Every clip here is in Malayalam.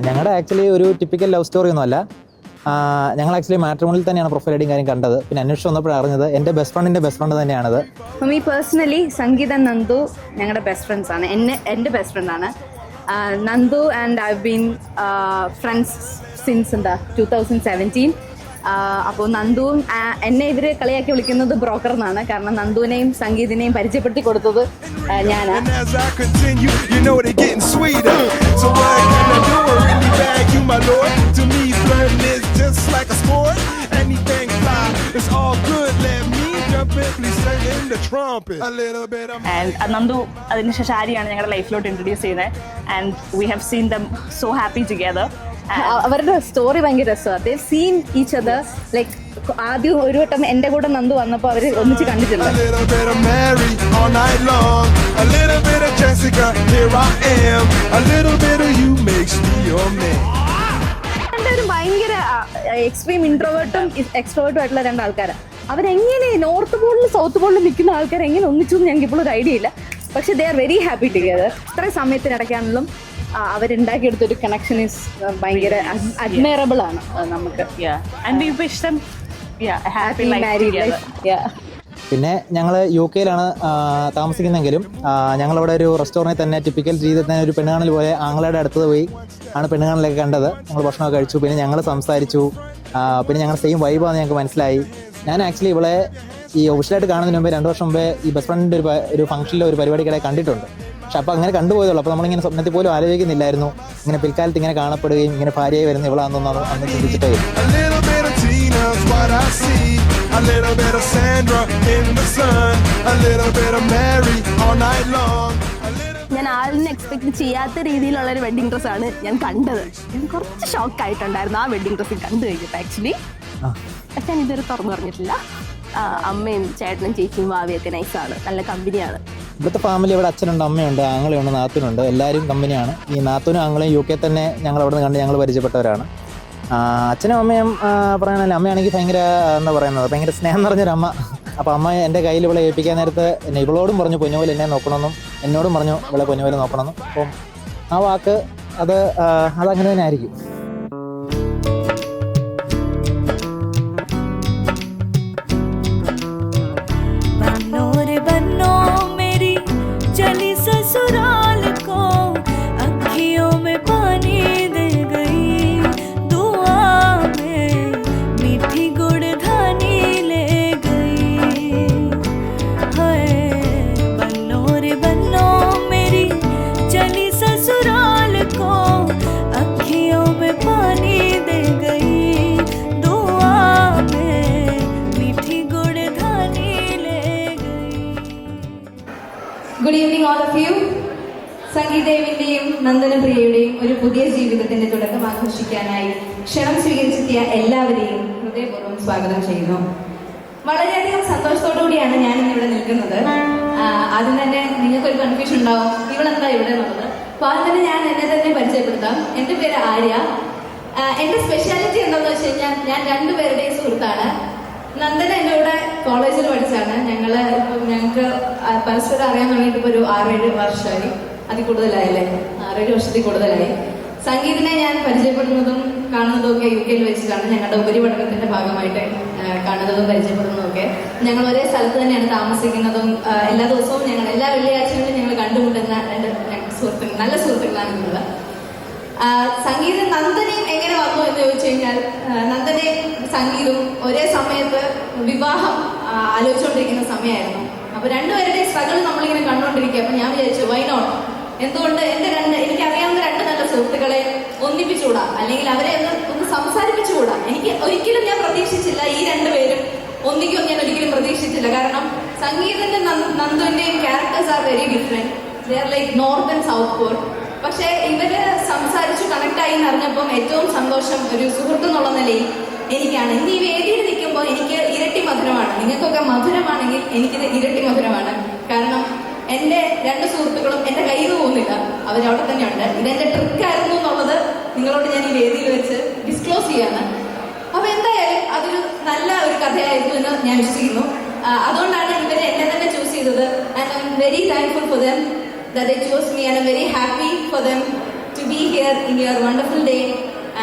ഞങ്ങളുടെ ആക്ച്വലി ഒരു ടിപ്പിക്കൽ ലവ് സ്റ്റോറി ഒന്നുമല്ല. ഞങ്ങൾ ആക്ച്വലി മാട്രിമോണിയിൽ തന്നെയാണ് പ്രൊഫൈൽ ഐഡിയും കാര്യം കണ്ടത്. പിന്നെ അന്വേഷിച്ച് വന്നപ്പോഴാണ് അറിഞ്ഞത് എൻ്റെ ബെസ്റ്റ് ഫ്രണ്ടിൻ്റെ ബെസ്റ്റ് ഫ്രണ്ട് തന്നെയാണത്. മമ്മി പേഴ്സണലി സംഗീത നന്ദു ഞങ്ങളുടെ ബെസ്റ്റ് ഫ്രണ്ട്സ് ആണ്. എൻ്റെ ബെസ്റ്റ് ഫ്രണ്ടാണ് Nandu and I been friends since 2017. അപ്പോൾ നന്ദുവും എന്നെ ഇവർ കളിയാക്കി വിളിക്കുന്നത് ബ്രോക്കർ എന്നാണ്. കാരണം നന്ദുവിനെയും സംഗീതിനെയും പരിചയപ്പെടുത്തി കൊടുത്തത് ഞാനാണ്. നന്ദു അതിനുശേഷം ആര്യാണ് ഞങ്ങളുടെ ലൈഫിലോട്ട് ഇൻട്രൊഡ്യൂസ് ചെയ്യുന്നത്. And we have seen them so happy together. അവരുടെ സ്റ്റോറി ഭയങ്കര രസമാണ്. ദേ സീൻ ഈച്ച് അതർ ലൈക്ക് ആദ്യം ഒരു വട്ടം എൻ്റെ കൂടെ നന്ദു വന്നപ്പോൾ അവർ ഒന്നിച്ച് കണ്ടിട്ടുണ്ട്. രണ്ടുപേരും ഭയങ്കര എക്സ്ട്രീം ഇൻട്രോവേർട്ടും എക്സ്ട്രോവേർട്ടും ആയിട്ടുള്ള രണ്ടാൾക്കാരാണ്. അവരെങ്ങനെ നോർത്ത് പോളിലും സൗത്ത് പോളിലും നിൽക്കുന്ന ആൾക്കാർ എങ്ങനെ ഒന്നിച്ചു എന്ന് ഞങ്ങൾക്ക് ഇപ്പോഴും ഒരു ഐഡിയ ഇല്ല. പക്ഷെ they are very happy together. ഇത്രയും സമയത്തിനിടയ്ക്കാണെങ്കിലും അവരുണ്ടാക്കിയെടുത്തൊരു കണക്ഷൻ ഈസ് ഭയങ്കര അഡ്മയറബിൾ ആണ് നമുക്ക്. പിന്നെ ഞങ്ങൾ UK-യിലാണ് താമസിക്കുന്നെങ്കിലും ഞങ്ങളവിടെ ഒരു റെസ്റ്റോറൻറ്റിൽ തന്നെ ടിപ്പിക്കൽ രീതിയിൽ തന്നെ ഒരു പെണ്ണുകാണൽ പോലെ ആങ്ങളുടെ അടുത്ത് പോയി ആണ് പെണ്ണുകാണലൊക്കെ കണ്ടത്. ഞങ്ങൾ ഭക്ഷണമൊക്കെ കഴിച്ചു. പിന്നെ ഞങ്ങൾ സംസാരിച്ചു. പിന്നെ ഞങ്ങൾ സെയിം വൈബാണെന്ന് ഞങ്ങൾക്ക് മനസ്സിലായി. ഞാൻ ആക്ച്വലി ഇവളെ ഈ ഒഫീഷ്യലായിട്ട് കാണുന്നതിന് മുമ്പേ 2 വർഷം മുമ്പേ ഈ ബെസ്റ്റ് ഫ്രണ്ടിൻ്റെ ഒരു ഫംഗ്ഷനിലെ ഒരു പരിപാടിക്കിടെ കണ്ടിട്ടുണ്ട്. പക്ഷെ അപ്പോൾ അങ്ങനെ കണ്ടുപോയതുള്ളൂ. അപ്പോൾ നമ്മളിങ്ങനെ സ്വപ്നത്തിൽ പോലും ആലോചിക്കുന്നില്ലായിരുന്നു ഇങ്ങനെ പിൽക്കാലത്ത് ഇങ്ങനെ കാണപ്പെടുകയും ഇങ്ങനെ ഭാര്യയായി വരുന്ന ഇവളാണെന്നൊന്നും അന്ന് ചിന്തിച്ചിട്ടേ. ഞാൻ ആളിനെ എക്സ്പെക്ട് ചെയ്യാത്ത രീതിയിലുള്ളൊരു വെഡിങ് ഡ്രസ്സാണ് ഞാൻ കണ്ടത്. ഞാൻ കുറച്ച് ഷോക്ക് ആയിട്ടുണ്ടായിരുന്നു ആ വെഡിങ് ഡ്രസ്സിൽ കണ്ടു കഴിഞ്ഞിട്ട് ആക്ച്വലി. പക്ഷെ ഞാൻ ഇതുവരെ തുറന്നു പറഞ്ഞിട്ടില്ല. അമ്മയും ചേട്ടനും ചേച്ചിയും ഭാവിയൊക്കെ നൈസാണ്, നല്ല കമ്പനിയാണ്. ഇവിടുത്തെ ഫാമിലി ഇവിടെ അച്ഛനുണ്ട്, അമ്മയുണ്ട്, ആങ്ങളയുണ്ട്, നാത്തൂനുണ്ട്. എല്ലാവരും കമ്പനിയാണ്. ഈ നാത്തൂനും ആങ്ങളെയും UK തന്നെ ഞങ്ങൾ അവിടെ നിന്ന് കണ്ട് ഞങ്ങൾ പരിചയപ്പെട്ടവരാണ്. അച്ഛനും അമ്മയും പറയാനല്ല, അമ്മയാണെങ്കിൽ ഭയങ്കര എന്താ പറയുന്നത് ഭയങ്കര സ്നേഹം നിറഞ്ഞൊരമ്മ. അപ്പോൾ അമ്മ എൻ്റെ കയ്യിൽ ഇവളെ ഏൽപ്പിക്കാൻ നേരത്ത് എന്നെ ഇവളോടും പറഞ്ഞു പൊന്നുപോലെ എന്നെ നോക്കണമെന്നും എന്നോടും പറഞ്ഞു ഇവളെ പൊന്നുപോലെ നോക്കണമെന്നും. അപ്പം ആ വാക്ക് അതങ്ങനെ തന്നെ ആയിരിക്കും. Good evening all of you. സംഗീതേവിൻ്റെയും നന്ദനപ്രിയയുടെയും ഒരു പുതിയ ജീവിതത്തിന്റെ തുടക്കം ആഘോഷിക്കാനായി ക്ഷണം സ്വീകരിച്ചെത്തിയ എല്ലാവരെയും ഹൃദയപൂർവ്വം സ്വാഗതം ചെയ്യുന്നു. വളരെയധികം സന്തോഷത്തോടു കൂടിയാണ് ഞാൻ ഇന്നിവിടെ നിൽക്കുന്നത്. ആദ്യം തന്നെ നിങ്ങൾക്കൊരു കൺഫ്യൂഷൻ ഉണ്ടാവും, ഇവളെന്താ ഇവിടെ എന്നുള്ളത്. അപ്പോൾ ആദ്യം തന്നെ ഞാൻ എന്നെ തന്നെ പരിചയപ്പെടുത്താം. എൻ്റെ പേര് ആര്യ. എൻ്റെ സ്പെഷ്യാലിറ്റി എന്താണെന്ന് വെച്ച് കഴിഞ്ഞാൽ ഞാൻ 2 പേരുടെയും സുഹൃത്താണ്. നന്ദന എൻ്റെ കൂടെ കോളേജിൽ പഠിച്ചാണ്. ഞങ്ങൾക്ക് പരസ്പരം അറിയാൻ തുടങ്ങിയിട്ട് ഇപ്പോൾ ഒരു 6-7 വർഷമായി, അതിൽ കൂടുതലായില്ലേ, 6-7 വർഷത്തിൽ കൂടുതലായി. സംഗീതിനെ ഞാൻ പരിചയപ്പെടുന്നതും കാണുന്നതും ഒക്കെ UK-യിൽ വെച്ചിട്ടാണ്. ഞങ്ങളുടെ ഉപരിപഠനത്തിന്റെ ഭാഗമായിട്ട് കാണുന്നതും പരിചയപ്പെടുന്നതും ഒക്കെ. ഞങ്ങൾ ഒരേ സ്ഥലത്ത് തന്നെയാണ് താമസിക്കുന്നതും. എല്ലാ ദിവസവും എല്ലാ വെള്ളിയാഴ്ചകളിലും ഞങ്ങൾ കണ്ടുമുട്ടുന്ന 2 സുഹൃത്തുക്കൾ, നല്ല സുഹൃത്തുക്കളാണ് ഇന്നുള്ളത്. സംഗീതം നന്ദനയും എങ്ങനെ വന്നു എന്ന് ചോദിച്ചു കഴിഞ്ഞാൽ, നന്ദനയും സംഗീതവും ഒരേ സമയത്ത് വിവാഹം ആലോചിച്ചുകൊണ്ടിരിക്കുന്ന സമയമായിരുന്നു. അപ്പോൾ രണ്ടുപേരുടെയും സ്ട്രഗിൾ നമ്മളിങ്ങനെ കണ്ടുകൊണ്ടിരിക്കുക. അപ്പോൾ ഞാൻ വിചാരിച്ചു വൈ നോട്ട്, എന്തുകൊണ്ട് എനിക്കറിയാവുന്ന 2 നല്ല സുഹൃത്തുക്കളെ ഒന്നിപ്പിച്ചുകൂടാ, അല്ലെങ്കിൽ അവരെ ഒന്ന് സംസാരിപ്പിച്ചുകൂടാ. ഒരിക്കലും ഞാൻ പ്രതീക്ഷിച്ചില്ല ഈ 2 പേരും ഒന്നിക്കും. ഞാൻ ഒരിക്കലും പ്രതീക്ഷിച്ചില്ല. കാരണം സംഗീതന്റെ നന്ദുവിന്റെയും characters are very different. They are like north and south pole. പക്ഷെ ഇവര് സംസാരിച്ചു കണക്ട് ആയി എന്നറിഞ്ഞപ്പം ഏറ്റവും സന്തോഷം ഒരു സുഹൃത്ത് എന്നുള്ള നിലയിൽ എനിക്കാണ്. ഇന്ന് ഈ വേദിയിൽ നിൽക്കുമ്പോൾ എനിക്ക് ഇരട്ടി മധുരമാണ്. നിങ്ങൾക്കൊക്കെ മധുരമാണെങ്കിൽ എനിക്കിത് ഇരട്ടി മധുരമാണ്. കാരണം എൻ്റെ 2 സുഹൃത്തുക്കളും എൻ്റെ കയ്യിൽ നിന്ന് പോകുന്നില്ല, അവരവിടെ തന്നെയുണ്ട്. ഇതെന്റെ ട്രിക്കായിരുന്നു എന്നുള്ളത് നിങ്ങളോട് ഞാൻ ഈ വേദിയിൽ വെച്ച് ഡിസ്ക്ലോസ് ചെയ്യാണ്. അപ്പൊ എന്തായാലും അതൊരു നല്ല ഒരു കഥയായിരുന്നു എന്ന് ഞാൻ വിശ്വസിക്കുന്നു. അതുകൊണ്ടാണ് ഇവരെ എന്നെ തന്നെ ചൂസ് ചെയ്തത്. And I am very thankful for them that they chose me, and I'm very happy for them to be here in your wonderful day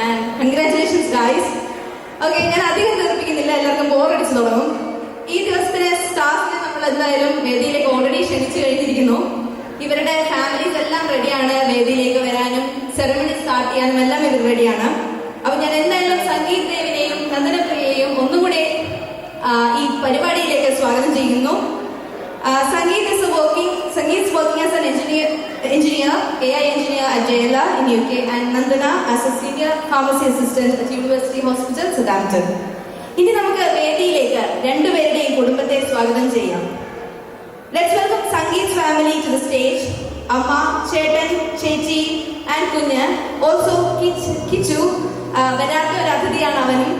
and congratulations guys. Okay, ഞാൻ അധികം തെറിപ്പിക്കുന്നില്ല, എല്ലാവർക്കും ബോറടിച്ചു തുടങ്ങും. ഈ ദിവസത്തിലെ സ്റ്റാഫിനെ നമ്മൾ എന്തായാലും വേദിയിലേക്ക് ഓൾറെഡി ക്ഷണിച്ചു കഴിഞ്ഞിരിക്കുന്നു. ഇവരുടെ ഫാമിലീസ് എല്ലാം റെഡിയാണ് വേദിയിലേക്ക് വരാനും സെറമണി സ്റ്റാർട്ട് ചെയ്യാനും എല്ലാം ഇവർ റെഡിയാണ്. അപ്പൊ ഞാൻ എന്തായാലും സംഗീത് ദേവിനെയും നന്ദനപ്രിയയെയും ഒന്നുകൂടെ ഈ പരിപാടിയിലേക്ക് സ്വാഗതം ചെയ്യുന്നു. Sangeet is working as an engineer, AI engineer at JLR in UK, and Nandana as a senior pharmacy assistant at University Hospital, Southampton. ഇനി നമുക്ക് വേദിയിലേക്ക് രണ്ടുപേരുടെയും കുടുംബത്തെ സ്വാഗതം ചെയ്യാം. Let's welcome Sangeet's family to the stage. Amma, Chetan, Chechi and Kunya. Also Kichu. വരാത്ത ഒരു അതിഥിയാണ് അവനും.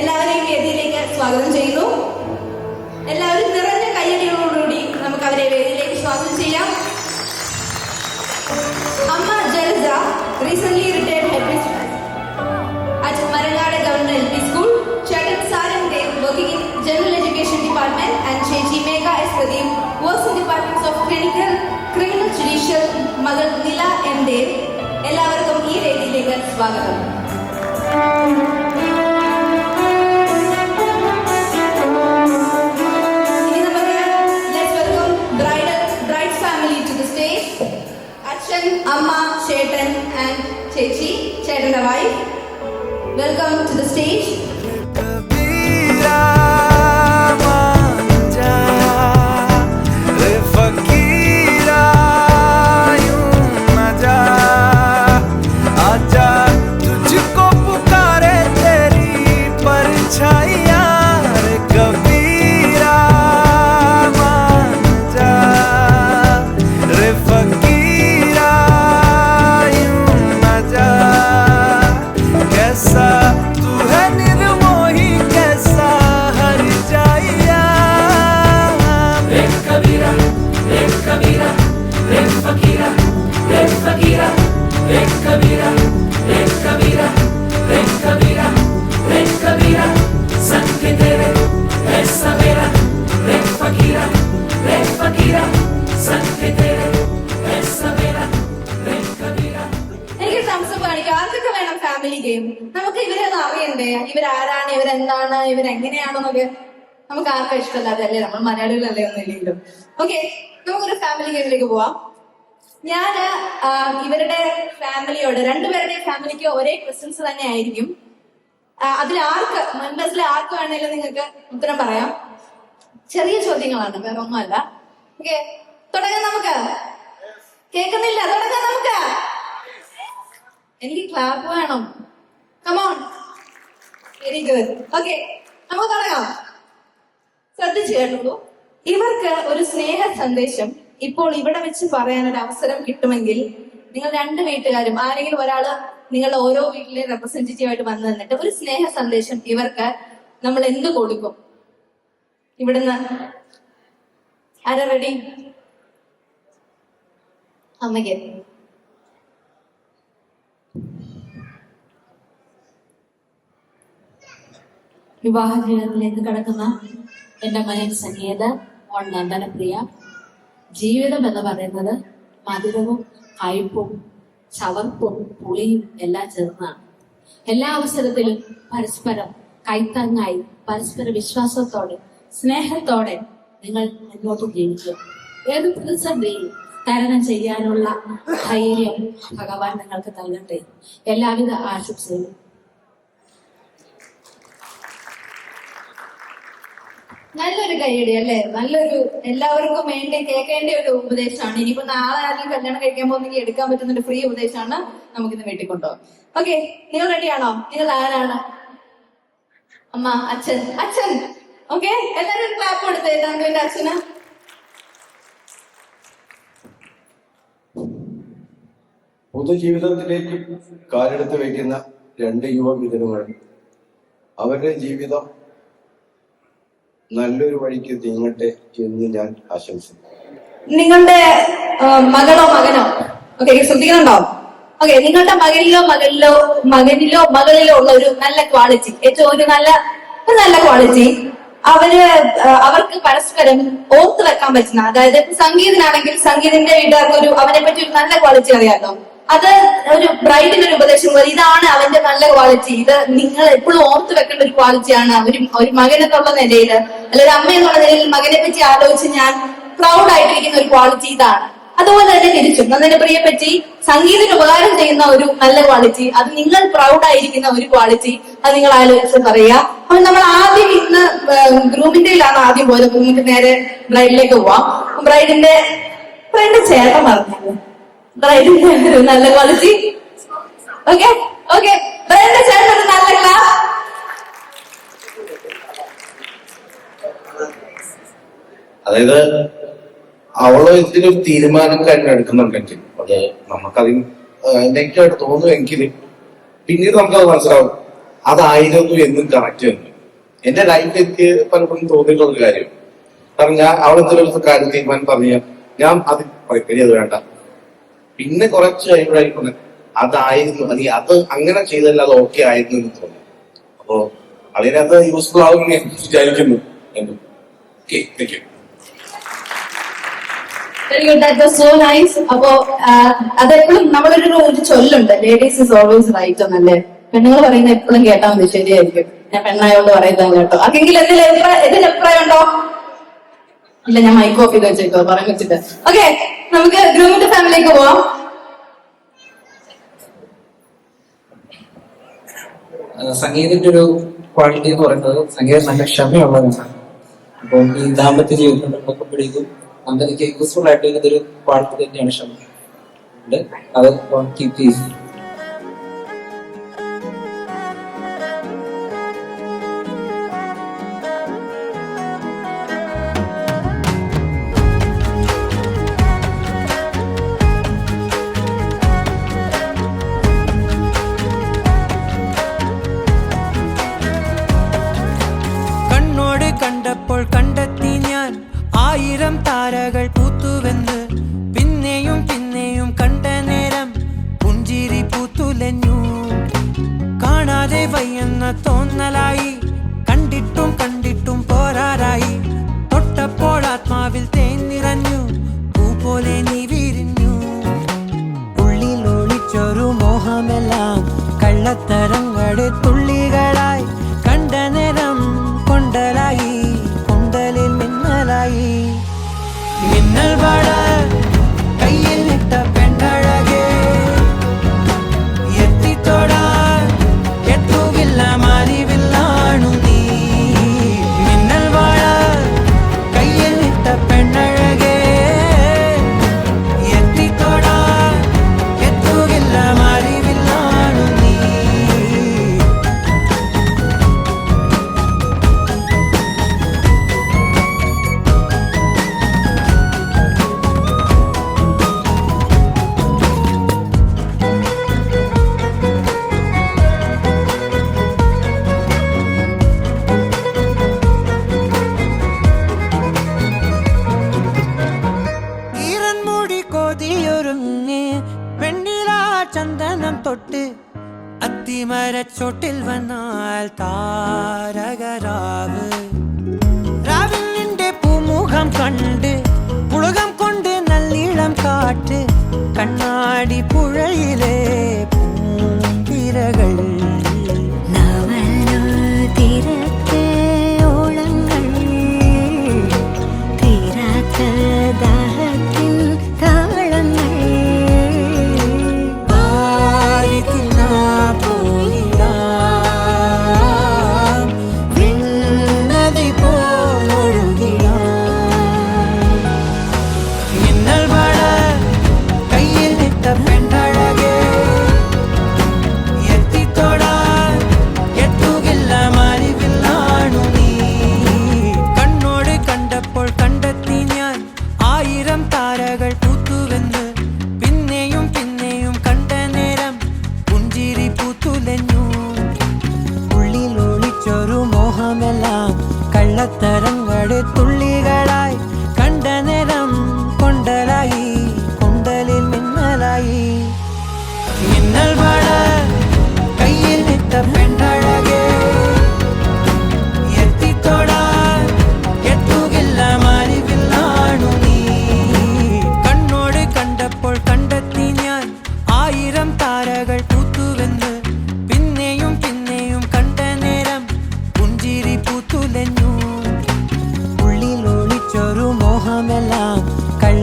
എല്ലാവരെയും വേദിയിലേക്ക് സ്വാഗതം ചെയ്യുന്നു. എല്ലാവരും നിറഞ്ഞ കയ്യടികളോടുകൂടി നമുക്ക് അവരെ വേദിയിലേക്ക് സ്വാഗതം ചെയ്യാം. അമ്മ Jalaja, recently retired headmistress at Marangada Government LP School. Chetan Saran Dev, working in General Education Department, and Chechi Megha S. Pradeep, works in departments of Clinical, Criminal, Judicial. മകൾ നില എം ദേവ്. എല്ലാവർക്കും ഈ വേദിയിലേക്ക് സ്വാഗതം. Amma, Chetan and Chechi, Chetan's wife. Welcome to the stage. നമുക്ക് ഇവരൊന്നും അറിയണ്ടേ, ഇവരാരാണ്, ഇവരെന്താണ്, ഇവരെങ്ങനെയാണെന്നൊക്കെ നമുക്ക് ആർക്കും ഇഷ്ടമല്ലാതല്ലേ, നമ്മൾ മലയാളികളല്ലേ ഒന്നുമില്ലെങ്കിലും. ഓക്കെ, നമുക്കൊരു ഫാമിലി ഗെയിമിലേക്ക് പോവാം. ഞാൻ ഇവരുടെ ഫാമിലിയോട്, രണ്ടുപേരുടെ ഫാമിലിക്ക് ഒരേ ക്വസ്റ്റ്യൻസ് തന്നെ ആയിരിക്കും. അതിൽ ആർക്ക് മെമ്പേഴ്സിൽ ആർക്ക് വേണമെങ്കിലും നിങ്ങൾക്ക് ഉത്തരം പറയാം. ചെറിയ ചോദ്യങ്ങളാണ്, വേറെ ഒന്നുമല്ല. ഓക്കെ, തുടങ്ങാം നമുക്ക്. കേൾക്കുന്നില്ല, തുടങ്ങാം നമുക്ക്. എനിക്ക് ക്ലാപ്പ് വേണം. Come on. Very good. Okay. നമുക്ക് തുടങ്ങാം. ശ്രദ്ധിച്ചു കേട്ടുള്ളൂ. ഇവർക്ക് ഒരു സ്നേഹ സന്ദേശം ഇപ്പോൾ ഇവിടെ വെച്ച് പറയാനൊരു അവസരം കിട്ടുമെങ്കിൽ നിങ്ങൾ രണ്ട് വീട്ടുകാരും ആരെങ്കിലും ഒരാള് നിങ്ങളുടെ ഓരോ വീട്ടിലെ റെപ്രസെന്റേറ്റീവ് ആയിട്ട് വന്നു നിന്നിട്ട് ഒരു സ്നേഹ സന്ദേശം ഇവർക്ക് നമ്മൾ എന്ത് കൊടുക്കും? ഇവിടുന്ന് ആരാ റെഡി? അമ്മയ്ക്ക്. വിവാഹ ജീവിതത്തിലേക്ക് കടക്കുന്ന എൻ്റെ മകൻ സംഗീത ഓൺ നന്ദനപ്രിയ. ജീവിതം എന്ന് പറയുന്നത് മധുരവും കയ്പും ചവർപ്പും പുളിയും എല്ലാം ചേർന്നാണ്. എല്ലാ അവസരത്തിലും പരസ്പരം കൈത്താങ്ങായി പരസ്പര വിശ്വാസത്തോടെ സ്നേഹത്തോടെ നിങ്ങൾ മുന്നോട്ട് ജീവിക്കുക. ഏത് പ്രതിസന്ധിയും തരണം ചെയ്യാനുള്ള ധൈര്യം ഭഗവാൻ നിങ്ങൾക്ക് നൽകട്ടെ. എല്ലാവിധ ആശംസകളും. നല്ലൊരു കൈയടി അല്ലേ? നല്ലൊരു, എല്ലാവർക്കും വേണ്ടി കേൾക്കേണ്ട ഒരു ഉപദേശമാണ്. ഇനിയിപ്പോ നാളെ ആരെങ്കിലും കല്യാണം കഴിക്കാൻ പോകുന്നെങ്കിൽ എടുക്കാൻ പറ്റുന്ന ഒരു ഫ്രീ ഉപദേശമാണ് നമുക്കിന്ന് വീട്ടിൽ കൊണ്ടുപോകാം. ഓക്കെ, നിങ്ങൾ റെഡിയാണോ? നിങ്ങൾ ആരാണ്? അമ്മ, അച്ഛൻ. അച്ഛൻ. ഓക്കെ, എല്ലാവരും ഒരു ക്ലാപ്പ് കൊടുത്തേ തന്റെ അച്ഛന്. പൊതുജീവിതത്തിലേക്ക് കാലെടുത്ത് വയ്ക്കുന്ന രണ്ട് യുവമിഥുനങ്ങൾ അവരുടെ ജീവിതം നല്ലൊരു വഴിക്ക് നീങ്ങട്ടെ എന്ന് ഞാൻ ആശംസിക്കുന്നു. നിങ്ങളുടെ മകളോ മകനോ ഓക്കെ ശ്രദ്ധിക്കുന്നുണ്ടോ? ഓക്കെ, നിങ്ങളുടെ മകനിലോ മകളിലോ ഉള്ള ഒരു നല്ല ക്വാളിറ്റി, ഏറ്റവും ഒരു നല്ല ക്വാളിറ്റി അവർക്ക് പരസ്പരം ഓർത്ത് വെക്കാൻ പറ്റുന്ന, അതായത് സംഗീതനാണെങ്കിൽ സംഗീതിന്റെ വീട്ടുകാർക്ക് അവനെ പറ്റി ഒരു നല്ല ക്വാളിറ്റി അറിയാമല്ലോ. അത് ഒരു ബ്രൈഡിന് ഒരു ഉപദേശം പോലെ ഇതാണ് അവന്റെ നല്ല ക്വാളിറ്റി, ഇത് നിങ്ങൾ എപ്പോഴും ഓർത്ത് വെക്കേണ്ട ഒരു ക്വാളിറ്റിയാണ്. ഒരു മകനെന്നുള്ള നിലയിൽ അല്ല ഒരു അമ്മ എന്നുള്ള നിലയിൽ മകനെ പറ്റി ആലോചിച്ച് ഞാൻ പ്രൗഡ് ആയിട്ടിരിക്കുന്ന ഒരു ക്വാളിറ്റി ഇതാണ്. അതുപോലെ തന്നെ തിരിച്ചും നന്ദനപ്രിയയെ പറ്റി സംഗീതത്തിന് ഉപകാരം ചെയ്യുന്ന ഒരു നല്ല ക്വാളിറ്റി, അത് നിങ്ങൾ പ്രൗഡ് ആയിരിക്കുന്ന ഒരു ക്വാളിറ്റി, അത് നിങ്ങൾ ആലോചിച്ച് പറയുക. അപ്പൊ നമ്മൾ ആദ്യം ഇന്ന് ഗ്രൂമിന്റെയിലാണ് ആദ്യം പോയത്. ഗ്രൂമിന്റെ നേരെ ബ്രൈഡിലേക്ക് പോവാം. ബ്രൈഡിന്റെ ചേട്ടൻ പറഞ്ഞത് ബ്രൈഡിന്റെ ഒരു നല്ല ക്വാളിറ്റി. ഓക്കെ ഓക്കെ, ബ്രൈഡിന്റെ ചേട്ടൻ ഒരു നല്ല ക്ലാസ്. അതായത് അവള് ഇതിലൊരു തീരുമാനം കാര്യം എടുക്കുന്നുണ്ടെങ്കിൽ അത് നമുക്കതിന് നെഗറ്റീവായിട്ട് തോന്നുമെങ്കിൽ പിന്നീട് നമുക്കത് മനസ്സിലാവും അതായിരുന്നു എന്നും കറക്റ്റ് എന്ന്. എന്റെ ലൈഫിൽ എനിക്ക് പലപ്പോഴും തോന്നിയിട്ടുള്ള ഒരു കാര്യം, കാരണം ഞാൻ അവൾ എന്തെങ്കിലും കാര്യം തീരുമാനം പറഞ്ഞാൽ ഞാൻ അത് അത് വേണ്ട, പിന്നെ കുറച്ച് കഴിയുമ്പോഴായിക്കൊണ്ട് അതായിരുന്നു അത് അങ്ങനെ ചെയ്തല്ല അത് ഓക്കെ ആയിരുന്നു എന്ന് തോന്നുന്നു. അപ്പോ അതിനകത്ത് യൂസ്ഫുൾ ആവുമെന്ന് ഞാൻ വിചാരിക്കുന്നു. Okay, thank you. Very good, that was so nice. അപ്പോ അതെപ്പോഴും നമ്മളൊരു ചൊല്ലുണ്ട്, ലേഡീസ് ഇസ് ഓൾവേസ് റൈറ്റ് എന്നല്ലേ. പെണ്ണുങ്ങൾ പറയുന്നത് എപ്പോഴും കേട്ടാൽ മതി, ശരിയായിരിക്കും. ഞാൻ പെണ്ണായോണ്ട് പറയുന്നത് കേട്ടോ. ആർക്കെങ്കിലും എന്തെങ്കിലും അഭിപ്രായം ഉണ്ടോ? ഇല്ല, ഞാൻ മൈക്ക് ഓഫ് ചെയ്ത് വെച്ചേക്കോ പറയാൻ വെച്ചിട്ട്. ഓക്കെ, നമുക്ക് ഗ്രൂമിന്റെ ഫാമിലിയിലേക്ക് പോവാം. സംഗീതത്തിന്റെ ഒരു ക്വാളിറ്റി എന്ന് പറയുന്നത് സംഗീതം നല്ല ക്ഷമയുള്ളതാണ്. അപ്പം ഈ ദാമ്പത്യ ജീവിതം നോക്കുമ്പോഴേക്കും നമുക്ക് യൂസ്ഫുൾ ആയിട്ട് ഇതൊരു ക്വാളിറ്റി തന്നെയാണ് ക്ഷമ. അത് കീപ് ചെയ്തു. കണ്ടപ്പോൾ കണ്ടെത്തി ഞാൻ 1000 താരകൾ പൂത്തുവെന്ന്. പിന്നെയും പിന്നെയും കണ്ട നേരം പുഞ്ചിരി പൂത്തുലഞ്ഞു. കാണാതെ വയ്യെന്ന തോന്നലായി, കണ്ടിട്ടും കണ്ടിട്ടും പോരാറായി. തൊട്ടപ്പോൾ ആത്മാവിൽ തേൻ നിറഞ്ഞു, പൂ പോലെ നീ വിരിഞ്ഞു. ഉള്ളിൽ ഒളിച്ചൊരു മോഹമെല്ലാം കള്ളത്തരങ്ങളുടെ തുള്ളികളായി. കണ്ട നേരം കൊണ്ടലായി, കൊണ്ടലിൽ മിന്നലായി. മിന്നൽ വട കയ്യിൽ ഇട്ട പെണ്ണഴകേ, എത്തിത്തൊടാൻ എത്തുകില്ല മാറിവില്ലാണു നീ. മിന്നൽ വട കയ്യിൽ ഇട്ട പെണ്ണഴകേ, എത്തിത്തൊടാൻ എത്തുകില്ല മാറിവില്ലാണു നീ. ചന്ദനം തൊട്ട് അത്തിമരച്ചോട്ടിൽ വന്നാൽ താരകരാവ്. രാവിൽ നിന്റെ പൂമുഖം കണ്ട് പുളകം കൊണ്ട് നല്ലിളം കാറ്റ്. കണ്ണാടി പുഴയിലെ പൂന്തിരകൾ പെണ്ണഴകേ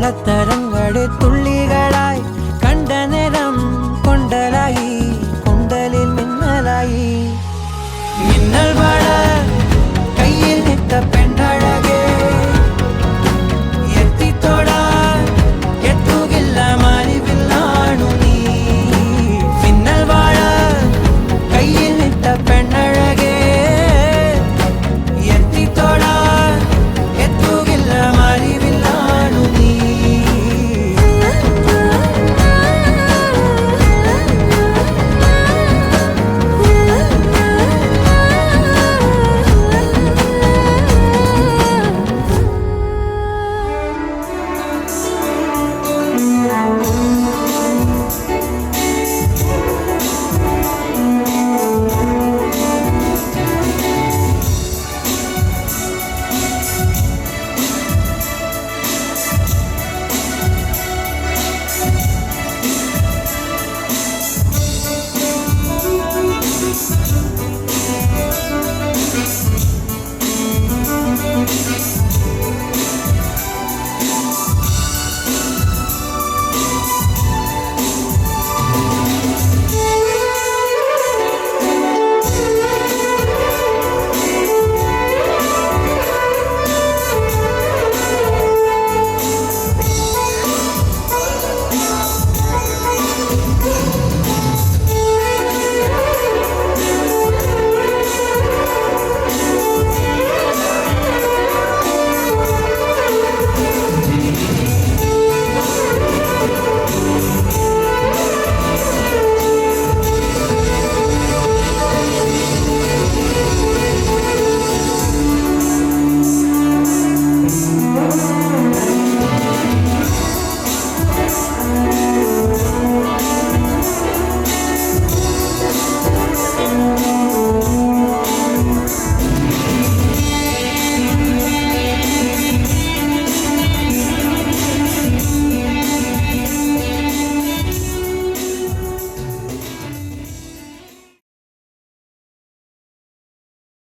കള്ളത്തരങ്ങളെ